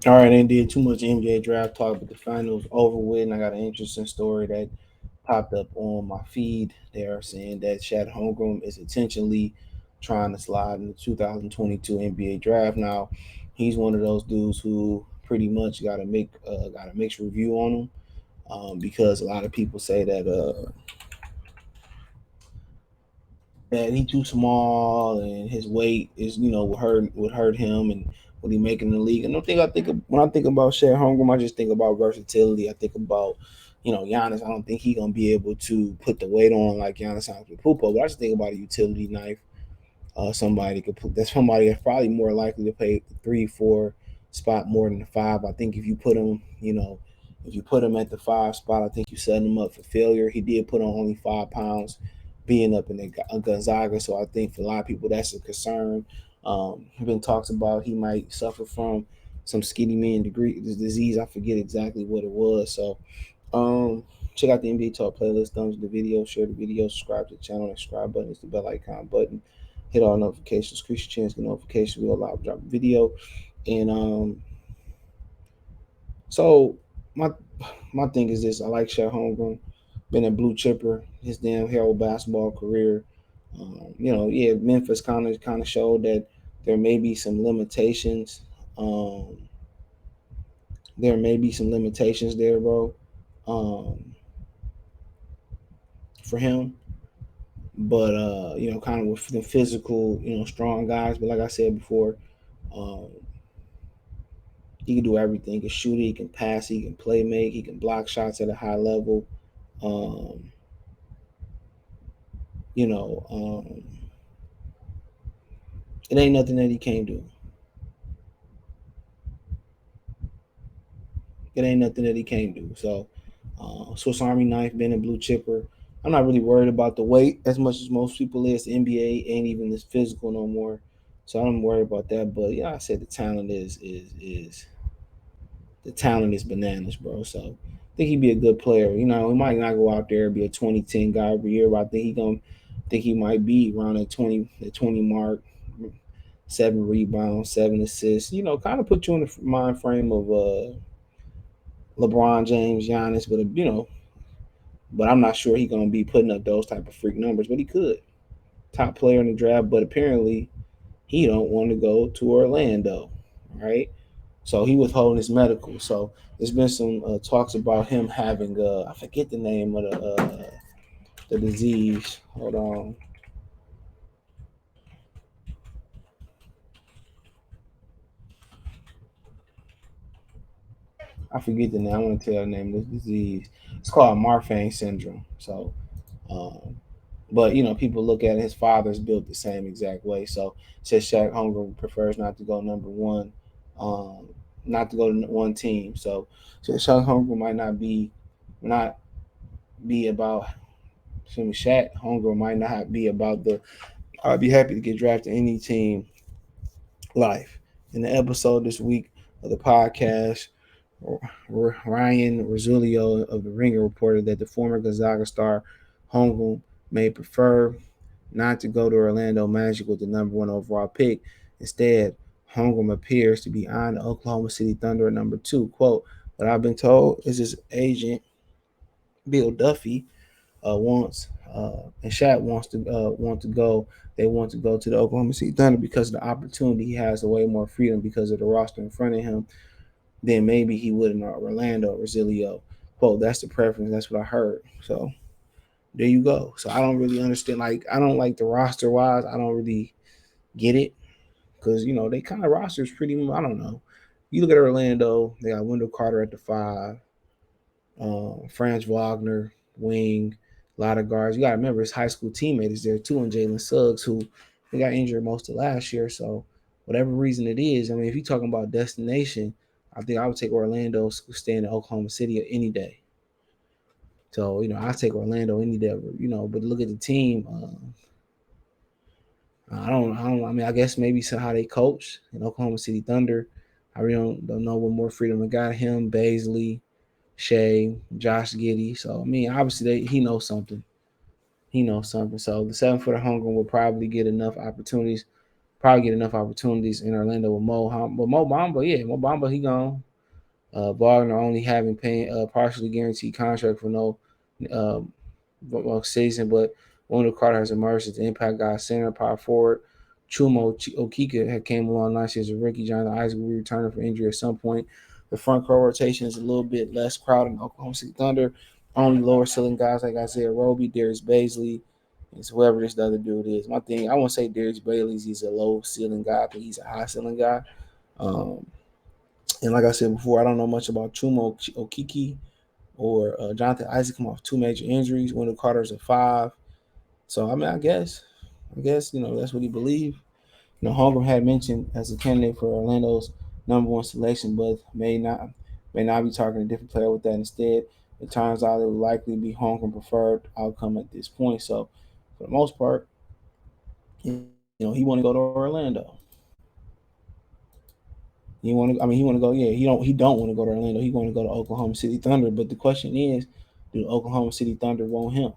All right, ain't did too much NBA draft talk, but the finals over with, and I got an interesting story that popped up on my feed. They are saying that Chet Holmgren is intentionally trying to slide in the 2022 NBA draft. Now, he's one of those dudes who pretty much got a mixed review on him, because a lot of people say that he too small and his weight is would hurt him and what he making in the league. And I think when I think about Shed Holmgren, I just think about versatility. I think about Giannis. I don't think he gonna be able to put the weight on like Giannis Antetokounmpo, but I just think about a utility knife. Somebody could put that's somebody that's probably more likely to play the 3, 4 spot more than the five. I think if you put him at the five spot, I think you set him up for failure. He did put on only 5 pounds being up in the Gonzaga, so I think for a lot of people that's a concern. Been talks about he might suffer from some skinny man degree disease. I forget exactly what it was. So check out the NBA Talk playlist, thumbs the video, share the video, subscribe to the channel, that subscribe button is the bell icon button. Hit all notifications, increase your chance to get notifications. We'll live drop a video. And so my my thing is this: I like Chet Holmgren, been a blue chipper his damn hero basketball career. Yeah, Memphis kind of showed that there may be some limitations. Um, there may be some limitations there, bro, for him. But kind of with the physical, strong guys. But like I said before, um, he can do everything. He can shoot it, he can pass, he can play make, he can block shots at a high level. Um, you know, it ain't nothing that he can't do. It ain't nothing that he can't do. So, Swiss Army knife, being a blue chipper. I'm not really worried about the weight as much as most people is. The NBA ain't even this physical no more, so I'm worried about that. But yeah, I said the talent is bananas, bro. So I think he'd be a good player. He might not go out there and be a 2010 guy every year, but think he might be around the 20 mark, 7 rebounds, 7 assists. Kind of put you in the mind frame of LeBron James, Giannis, but I'm not sure he's gonna be putting up those type of freak numbers, but he could. Top player in the draft, but apparently he don't want to go to Orlando, right? So he withholding his medical. So there's been some talks about him having I forget the name of the disease. Hold on, I forget the name. I want to tell the name of this disease. It's called Marfan syndrome. So, um, but people look at it, his father's built the same exact way. So says Shaq Hunger prefers not to go number one, um, not to go to one team. So Shaq Hunger might not be about. Excuse me, Shaq Hunger might not be about the. I'd be happy to get drafted any team life. In the episode this week of the podcast, Ryan Rosulio of the Ringer reported that the former Gonzaga star Holmgren may prefer not to go to Orlando Magic with the number one overall pick. Instead, Holmgren appears to be on the Oklahoma City Thunder at number two. Quote, what I've been told is his agent, Bill Duffy, wants and Shaq want to go. They want to go to the Oklahoma City Thunder because of the opportunity. He has way more freedom because of the roster in front of him than maybe he would in Orlando or Rosilio. Quote, that's the preference. That's what I heard. So there you go. So I don't really understand. Like, I don't like the roster wise. I don't really get it because, they kind of roster is pretty, I don't know. You look at Orlando, they got Wendell Carter at the five, Franz Wagner, wing, a lot of guards. You got to remember his high school teammate is there too, and Jalen Suggs, who they got injured most of last year. So whatever reason it is, I mean, if you're talking about destination, I think I would take Orlando, staying in Oklahoma City any day. So I take Orlando any day. But look at the team. I don't. I mean, I guess maybe how they coach in Oklahoma City Thunder. I really don't know what more freedom they got. Him, Baisley, Shea, Josh Giddey. So I mean, obviously he knows something. He knows something. So the 7 footer Holmgren will probably get enough opportunities. probably get enough opportunities in Orlando with Mo Bamba, yeah, Mo Bamba, he gone. Wagner only having paying partially guaranteed contract for no um, season, but Wendell Carter has emerged as the impact guy, center, power forward. Chumo Okika had came along last year as a rookie. Jonathan Isaac will be returning for injury at some point. The front court rotation is a little bit less crowded in Oklahoma City Thunder. Only lower ceiling guys like Isaiah Roby, Darius Baisley, and whoever this other dude is. My thing, I won't say Darius Bailey's he's a low ceiling guy. I think he's a high ceiling guy. Um, and like I said before, I don't know much about Chumo Okiki or Jonathan Isaac come off two major injuries. Wendell Carter's a five. So I mean, I guess that's what he believed. Holmgren had mentioned as a candidate for Orlando's number one selection, but may not be targeting a different player with that instead. It turns out it would likely be Holmgren preferred outcome at this point. So for the most part, he want to go to Orlando. He want to go. Yeah, he don't want to go to Orlando. He want to go to Oklahoma City Thunder. But the question is, do Oklahoma City Thunder want him?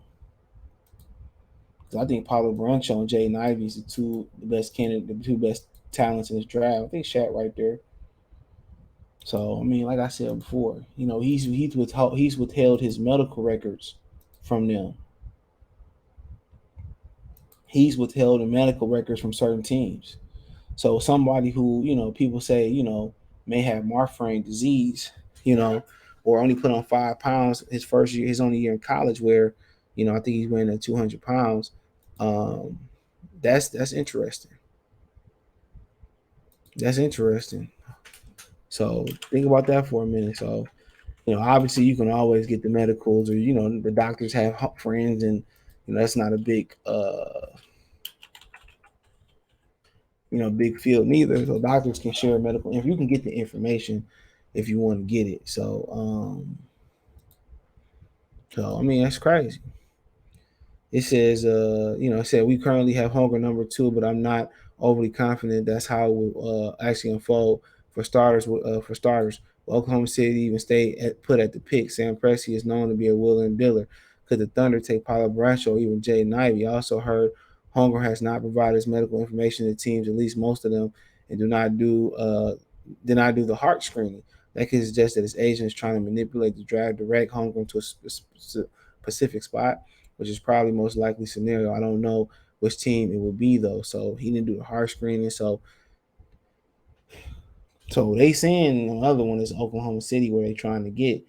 Because I think Paulo Brancho and Jaden Ivey is the two best talents in this draft. I think Shaq right there. So I mean, like I said before, he's withheld his medical records from them. He's withheld the medical records from certain teams. So somebody who people say may have Marfan disease, you know, or only put on 5 pounds his first year, his only year in college, where I think he's weighing at 200 pounds. Um, that's interesting. That's interesting. So think about that for a minute. So obviously you can always get the medicals, or the doctors have friends, and that's not a big field neither. So doctors can share medical. If you can get the information, if you want to get it. So I mean that's crazy. It says, it said we currently have Hunger number two, but I'm not overly confident that's how it will actually unfold. For starters, will Oklahoma City even stay put at the pick? Sam Presti is known to be a willing dealer. Could the Thunder take Paolo Bradshaw or even Jay Ivey? I also heard Hunger has not provided his medical information to teams, at least most of them, and do not do the heart screening. That could suggest that his agent is trying to manipulate the draft, direct Hunger to a specific spot, which is probably most likely scenario. I don't know which team it will be though. So he didn't do the heart screening. So they saying another one is Oklahoma City where they trying to get,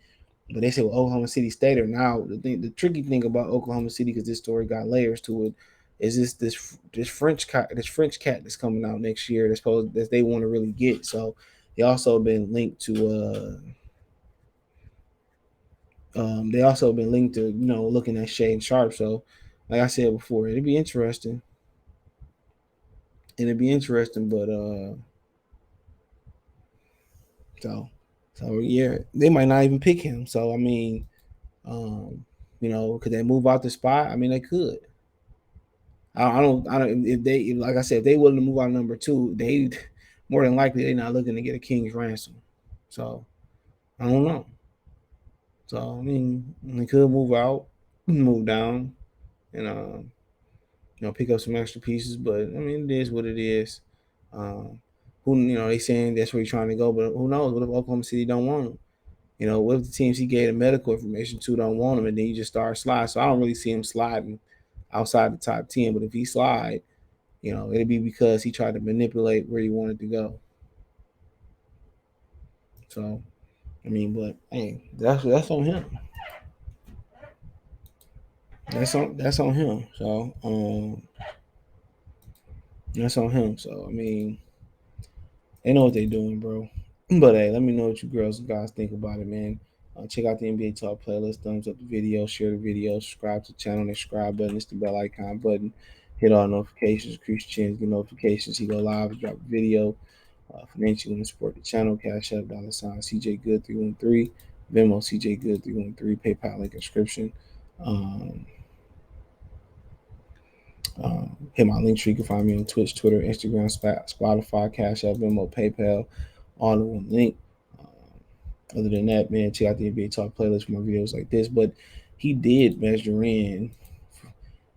but they say well Oklahoma City stay there. Now the tricky thing about Oklahoma City, because this story got layers to it, is this French cat that's coming out next year that they want to really get. So they also been linked to looking at Shane Sharp. So like I said before, it'd be interesting. But so yeah, they might not even pick him. So I mean, um, could they move out the spot? I mean, they could. I don't. If they, like I said, if they willing to move out number two, they more than likely they're not looking to get a king's ransom. So I don't know. So I mean, they could move out, move down, and pick up some extra pieces. But I mean, it is what it is. Um, who they saying that's where he's trying to go, but who knows? What if Oklahoma City don't want him? What if the teams he gave the medical information to don't want him, and then you just start sliding? So I don't really see him sliding outside the top 10. But if he slide, it'd be because he tried to manipulate where he wanted to go. So I mean, but hey, that's on him. That's on him. So that's on him. So I mean, they know what they're doing, bro. But hey, let me know what you girls and guys think about it, man. Check out the NBA Talk playlist. Thumbs up the video, share the video, subscribe to the channel. The subscribe button, it's the bell icon button. Hit all notifications, increase chance, get notifications. He go live, drop a video. Financially, want to support the channel. Cash App, $ CJ Good 313, Venmo CJ Good 313, PayPal link description. Um, Hit my link tree. You can find me on Twitch, Twitter, Instagram, Spotify, Cash App, Venmo, PayPal, all in one link. Other than that, man, check out the NBA Talk playlist for more videos like this. But he did measure in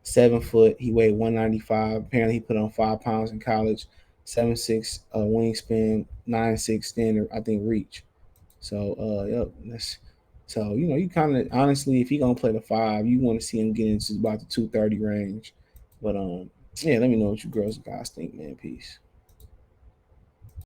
7 foot. He weighed 195. Apparently, he put on 5 pounds in college. 7'6" wingspan, 9'6" standard, I think, reach. So yep, that's so you kind of honestly, if he gonna play the five, you want to see him get into about the 230 range. But yeah, let me know what you girls and guys think, man. Peace.